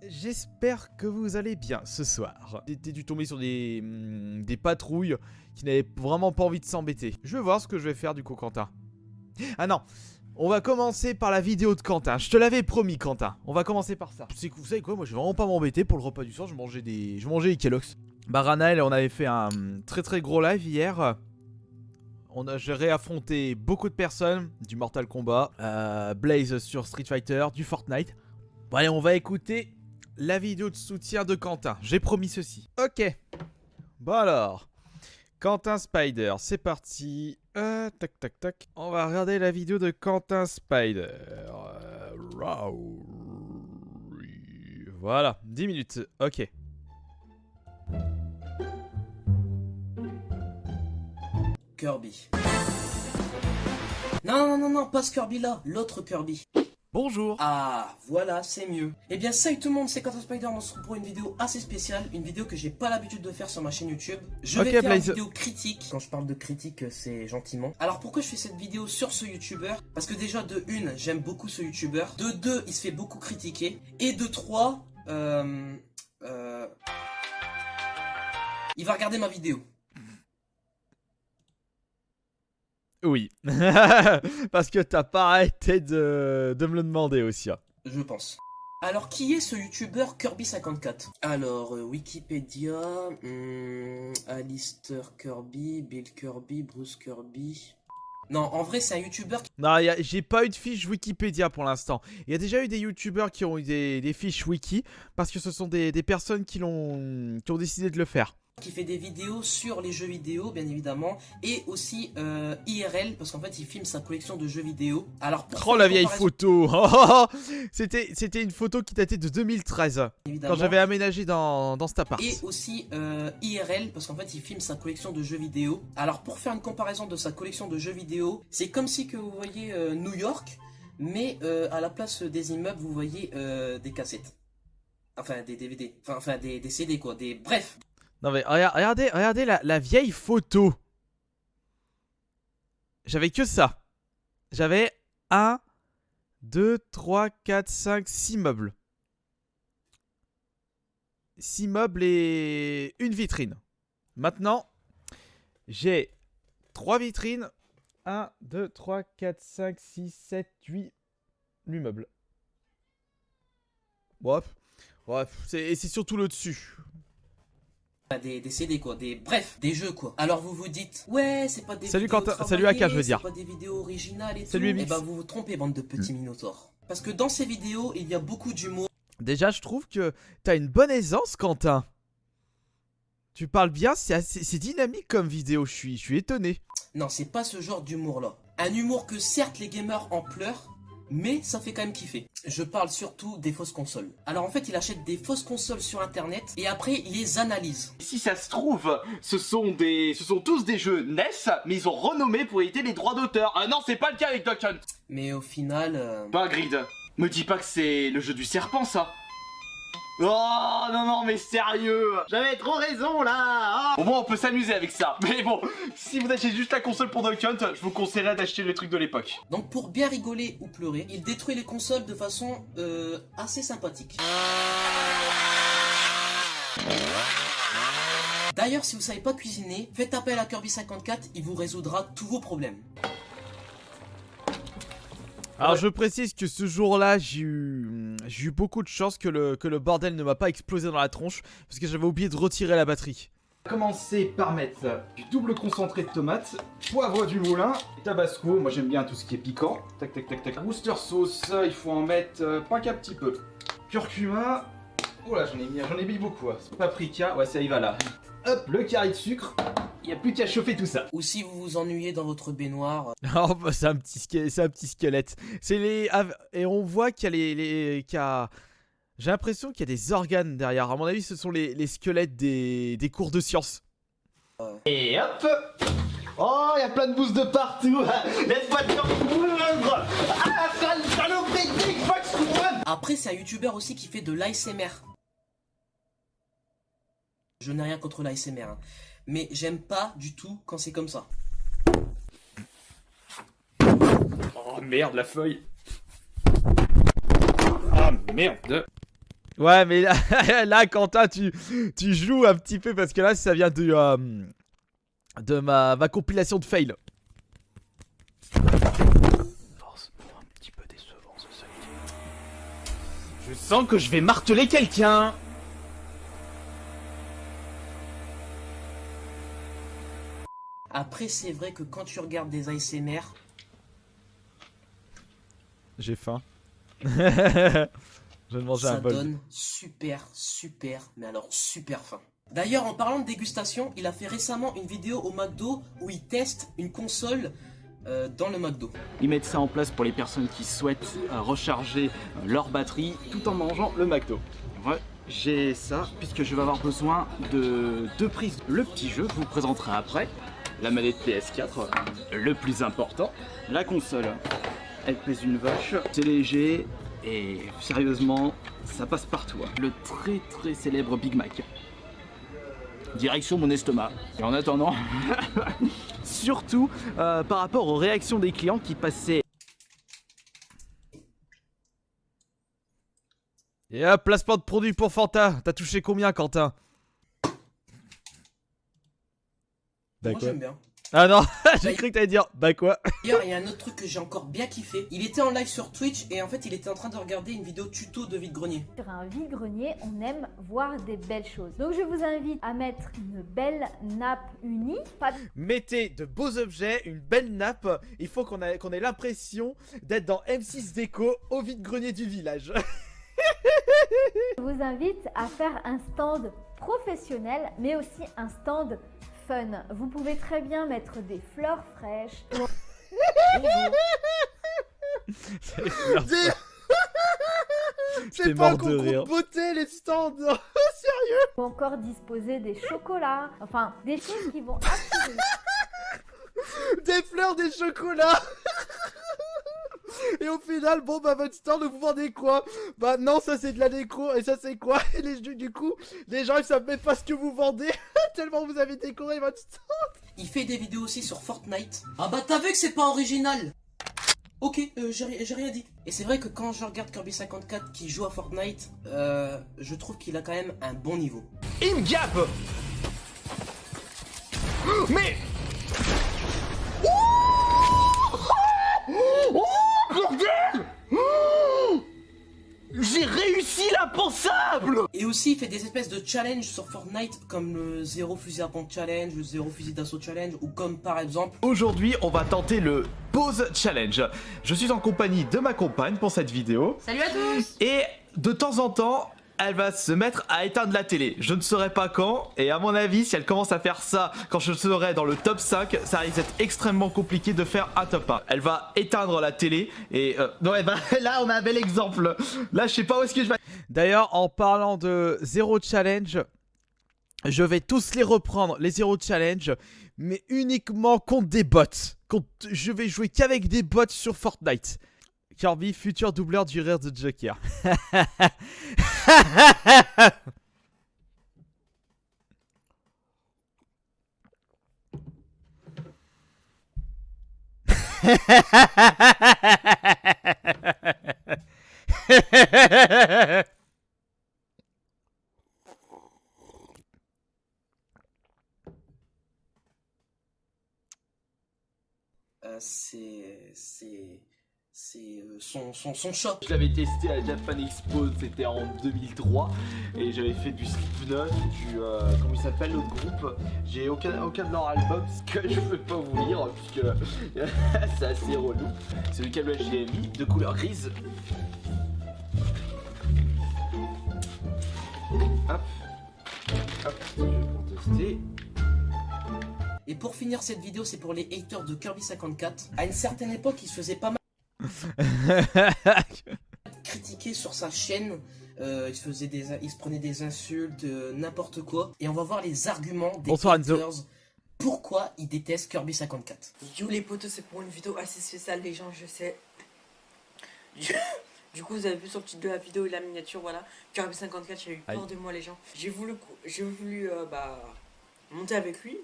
j'espère que vous allez bien ce soir. J'ai dû tomber sur des patrouilles qui n'avaient vraiment pas envie de s'embêter. Je vais voir ce que je vais faire du coup, Quentin. Ah non, on va commencer par la vidéo de Quentin. Je te l'avais promis, Quentin. On va commencer par ça. Vous savez quoi, moi je vais vraiment pas m'embêter pour le repas du soir. Je mangeais des Kellogg's. Bah Ranaël, on avait fait un très gros live hier. J'ai réaffronté beaucoup de personnes, du Mortal Kombat, Blaze sur Street Fighter, du Fortnite. Bon allez, on va écouter la vidéo de soutien de Quentin. J'ai promis ceci. Ok. Bon alors, Quentin Spider, c'est parti. Tac. On va regarder la vidéo de Quentin Spider. Voilà, 10 minutes. Ok. Kirby. Non, pas ce Kirby là, l'autre Kirby. Bonjour. Ah, voilà, c'est mieux. Eh bien, salut tout le monde, c'est Quentin Spider, on se retrouve pour une vidéo assez spéciale, une vidéo que j'ai pas l'habitude de faire sur ma chaîne YouTube. Je vais faire Blaze. une vidéo critique. Quand je parle de critique, c'est gentiment. Alors pourquoi je fais cette vidéo sur ce YouTuber? Parce que déjà, de une, j'aime beaucoup ce YouTuber. De deux, il se fait beaucoup critiquer. Et de trois, il va regarder ma vidéo. Oui. Parce que t'as pas arrêté de me le demander aussi. Hein. Je pense. Alors, qui est ce youtubeur Kirby54? Alors, Wikipédia, Alistair Kirby, Bill Kirby, Bruce Kirby... Non, en vrai, c'est un youtubeur qui... Non, j'ai pas eu de fiche Wikipédia pour l'instant. Il y a déjà eu des youtubeurs qui ont eu des fiches wiki, parce que ce sont des personnes qui ont décidé de le faire. Qui fait des vidéos sur les jeux vidéo, bien évidemment, et aussi IRL, parce qu'en fait, il filme sa collection de jeux vidéo. Alors, Oh la vieille photo. C'était une photo qui datait de 2013, quand j'avais aménagé dans cet appart. Et aussi IRL, parce qu'en fait, il filme sa collection de jeux vidéo. Alors, pour faire une comparaison de sa collection de jeux vidéo, c'est comme si que vous voyez New York, mais à la place des immeubles, vous voyez des cassettes. Enfin, des DVD. Enfin, des CD, quoi. Bref. Non mais regardez la vieille photo. J'avais que ça. J'avais 1, 2, 3, 4, 5, 6 meubles. 6 meubles et une vitrine. Maintenant, j'ai 3 vitrines. 1, 2, 3, 4, 5, 6, 7, 8 meubles. Bref, c'est surtout le dessus. Des CD quoi, bref, des jeux quoi. Alors vous vous dites, ouais c'est pas des salut vidéos Quentin, salut Aka je veux dire. C'est pas des vidéos originales et salut tout. MX. Et bah vous vous trompez bande de petits minotaures. Parce que dans ces vidéos, il y a beaucoup d'humour. Déjà je trouve que t'as une bonne aisance Quentin. Tu parles bien, c'est dynamique comme vidéo, je suis étonné. Non c'est pas ce genre d'humour là. Un humour que certes les gamers en pleurent, mais ça fait quand même kiffer. Je parle surtout des fausses consoles. Alors en fait, il achète des fausses consoles sur internet et après il les analyse. Si ça se trouve, ce sont tous des jeux NES, mais ils ont renommé pour éviter les droits d'auteur. Ah non, c'est pas le cas avec Duck Hunt. Mais au final... Bah Grid, me dis pas que c'est le jeu du serpent ça. Oh non mais sérieux, j'avais trop raison là. Au moins on peut s'amuser avec ça. Mais bon, si vous achetez juste la console pour Duck Hunt, je vous conseillerais d'acheter le truc de l'époque. Donc pour bien rigoler ou pleurer, il détruit les consoles de façon assez sympathique. D'ailleurs si vous savez pas cuisiner, faites appel à Kirby54, il vous résoudra tous vos problèmes. Alors je précise que ce jour-là, j'ai eu beaucoup de chance que le bordel ne m'a pas explosé dans la tronche, parce que j'avais oublié de retirer la batterie. On va commencer par mettre du double concentré de tomate, poivre du moulin, tabasco, moi j'aime bien tout ce qui est piquant. Tac. Worcester sauce, il faut en mettre pas qu'un petit peu. Curcuma, oh là j'en ai mis beaucoup. Hein. Paprika, ouais ça y va là. Hop, le carré de sucre. Il n'y a plus qu'à chauffer tout ça. Ou si vous vous ennuyez dans votre baignoire. Oh bah c'est un petit squelette. Et on voit qu'il y a j'ai l'impression qu'il y a des organes derrière. À mon avis, ce sont les squelettes des cours de sciences. Et hop. Oh, il y a plein de bousses de partout. Laisse-moi te moindre. Ah, saloperie de Big Fox One. Après, c'est un youtubeur aussi qui fait de l'ASMR. Je n'ai rien contre l'ASMR, hein. Mais j'aime pas du tout quand c'est comme ça. Oh merde, la feuille. Ah merde. Ouais, mais là, là Quentin, tu joues un petit peu parce que là, ça vient de ma compilation de fail. Forcément un petit peu décevant ce seul. Je sens que je vais marteler quelqu'un. Après, c'est vrai que quand tu regardes des ASMR, J'ai faim. Je vais manger ça un bol. donne super, mais alors super faim. D'ailleurs, en parlant de dégustation, il a fait récemment une vidéo au McDo où il teste une console dans le McDo. Ils mettent ça en place pour les personnes qui souhaitent recharger leur batterie tout en mangeant le McDo. Ouais, j'ai ça puisque je vais avoir besoin de 2 prises. Le petit jeu, je vous présenterai après. La manette PS4, le plus important. La console, elle pèse une vache. C'est léger et sérieusement, ça passe partout. Le très célèbre Big Mac. Direction mon estomac. Et en attendant, surtout par rapport aux réactions des clients qui passaient. Et hop, placement de produit pour Fanta. T'as touché combien, Quentin? Bah Moi quoi? j'aime bien. Ah non, j'ai cru que t'allais dire bah quoi? D'ailleurs, il y a un autre truc que j'ai encore bien kiffé. Il était en live sur Twitch et en fait, il était en train de regarder une vidéo tuto de vide-grenier. Sur un vide-grenier, on aime voir des belles choses. Donc je vous invite à mettre une belle nappe unie. Pas de Mettez de beaux objets, une belle nappe. Il faut qu'on ait l'impression d'être dans M6 Déco au vide-grenier du village. Je vous invite à faire un stand professionnel, mais aussi un stand fun. Vous pouvez très bien mettre des fleurs fraîches. C'est pas un concours de beauté les stands. Sérieux? Ou encore disposer des chocolats. Enfin, des choses qui vont attirer. Des fleurs, des chocolats. Et au final, bon bah votre stand, vous vendez quoi? Bah non, ça c'est de la déco. Et ça c'est quoi? Et du coup, les gens ils savent même pas ce que vous vendez. Tellement vous avez décoré votre stand. Il fait des vidéos aussi sur Fortnite. Ah bah t'as vu que c'est pas original. Ok, j'ai rien dit. Et c'est vrai que quand je regarde Kirby54 qui joue à Fortnite, je trouve qu'il a quand même un bon niveau. Il me gape. Mais bordel! J'ai réussi l'impensable! Et aussi, il fait des espèces de challenges sur Fortnite, comme le 0 fusil à pompe challenge, le 0 fusil d'assaut challenge, ou comme par exemple... Aujourd'hui, on va tenter le pause challenge. Je suis en compagnie de ma compagne pour cette vidéo. Salut à tous! Et de temps en temps, elle va se mettre à éteindre la télé. Je ne saurais pas quand, et à mon avis, si elle commence à faire ça quand je serai dans le top 5, ça risque d'être extrêmement compliqué de faire un top 1. Elle va éteindre la télé, et non, et ben, là on a un bel exemple. Là je sais pas où est-ce que je vais... D'ailleurs, en parlant de zéro challenge, je vais tous les reprendre, les zéro challenge, mais uniquement contre des bots. Je vais jouer qu'avec des bots sur Fortnite. Kirby, futur doubleur du rire de Joker. son shop. Je l'avais testé à Japan Expo, c'était en 2003, et j'avais fait du Slipknot, du... comment il s'appelle l'autre groupe? J'ai aucun de leurs albums, ce que je peux pas vous lire, puisque c'est assez relou. C'est le câble HDMI de couleur grise. Hop. Hop, je vais pour tester. Et pour finir cette vidéo, c'est pour les haters de Kirby54. À une certaine époque, il se faisait pas mal critiquer sur sa chaîne. Il se prenait des insultes, n'importe quoi. Et on va voir les arguments des Bonsoir, haters. Enzo. Pourquoi ils détestent Kirby54. Yo les potos, c'est pour une vidéo assez spéciale, les gens, je sais. Du coup, vous avez vu sur le titre de la vidéo et la miniature, voilà. Kirby54, j'ai eu peur de moi, les gens. J'ai voulu monter avec lui.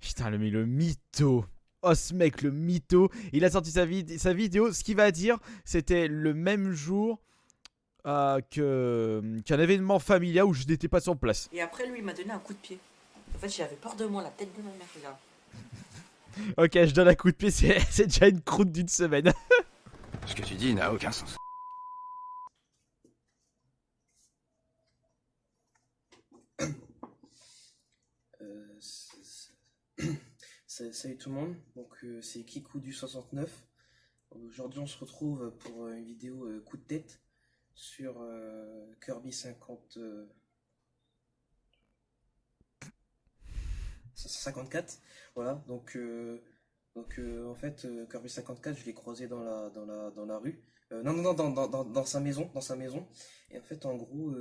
Putain, le mytho. Oh, ce mec, le mytho. Il a sorti sa vidéo. Ce qu'il va dire, c'était le même jour qu'un événement familial où je n'étais pas sur place. Et après, lui, il m'a donné un coup de pied. En fait, j'avais peur de moi, la tête de ma mère, regarde. Ok, je donne un coup de pied, c'est déjà une croûte d'une semaine. Ce que tu dis n'a aucun sens. Salut tout le monde, donc c'est Kikou du 69. Aujourd'hui on se retrouve pour une vidéo coup de tête sur Kirby 54. Voilà, donc en fait Kirby 54 je l'ai croisé dans la rue. Non, dans sa maison, et en fait en gros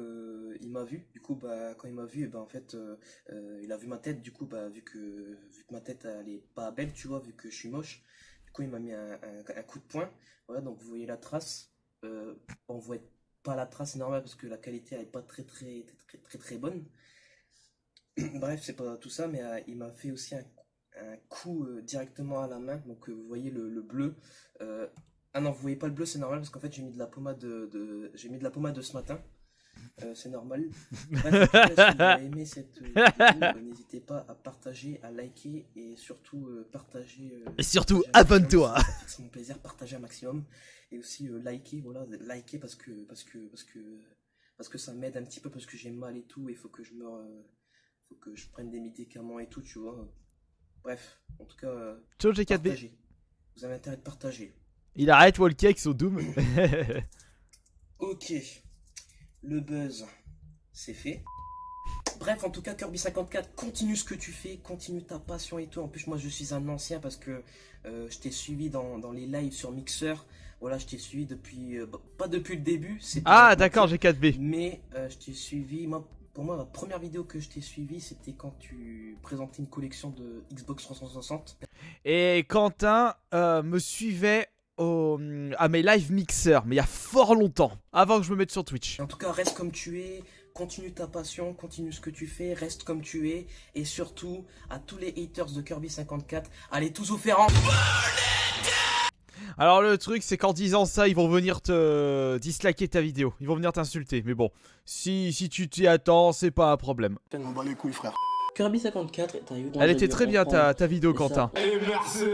il m'a vu, du coup bah quand il m'a vu, et ben en fait il a vu ma tête, du coup bah vu que ma tête elle est pas belle, tu vois, vu que je suis moche, du coup il m'a mis un coup de poing. Voilà, donc vous voyez la trace, on voit pas la trace, c'est normal parce que la qualité elle est pas très bonne. Bref, c'est pas tout ça, mais il m'a fait aussi un coup directement à la main, donc vous voyez le bleu. Ah non, vous voyez pas le bleu, c'est normal parce qu'en fait j'ai mis de la pommade ce matin. C'est normal. Bref, en tout cas, si vous avez aimé cette vidéo, n'hésitez pas à partager, à liker et surtout partager. Et surtout, partager un abonne-toi. maximum, c'est mon plaisir, partager un maximum. Et aussi liker, voilà, liker parce que ça m'aide un petit peu parce que j'ai mal et tout, et il faut que je prenne des médicaments et tout, tu vois. Bref, en tout cas, Ciao G4B. partagez. Vous avez intérêt de partager. Il arrête walker avec son Doom. Ok, le buzz, c'est fait. Bref, en tout cas, Kirby 54, continue ce que tu fais, continue ta passion et tout. En plus, moi, je suis un ancien parce que je t'ai suivi dans les lives sur Mixer. Voilà, je t'ai suivi depuis, pas depuis le début. Ah, d'accord, G4B. Mais je t'ai suivi, pour moi, la première vidéo que je t'ai suivi, c'était quand tu présentais une collection de Xbox 360. Et Quentin me suivait à mes live Mixer, mais il y a fort longtemps, avant que je me mette sur Twitch. En tout cas, reste comme tu es, continue ta passion, continue ce que tu fais, reste comme tu es. Et surtout, à tous les haters de Kirby 54, allez tous au ferrand. Alors le truc c'est qu'en disant ça ils vont venir te disliker ta vidéo. Ils vont venir t'insulter. Mais bon, si tu t'y attends c'est pas un problème. On bat les couilles frère. Kirby 54 est un youtuber. Elle était très bien ta vidéo Quentin. Et merci.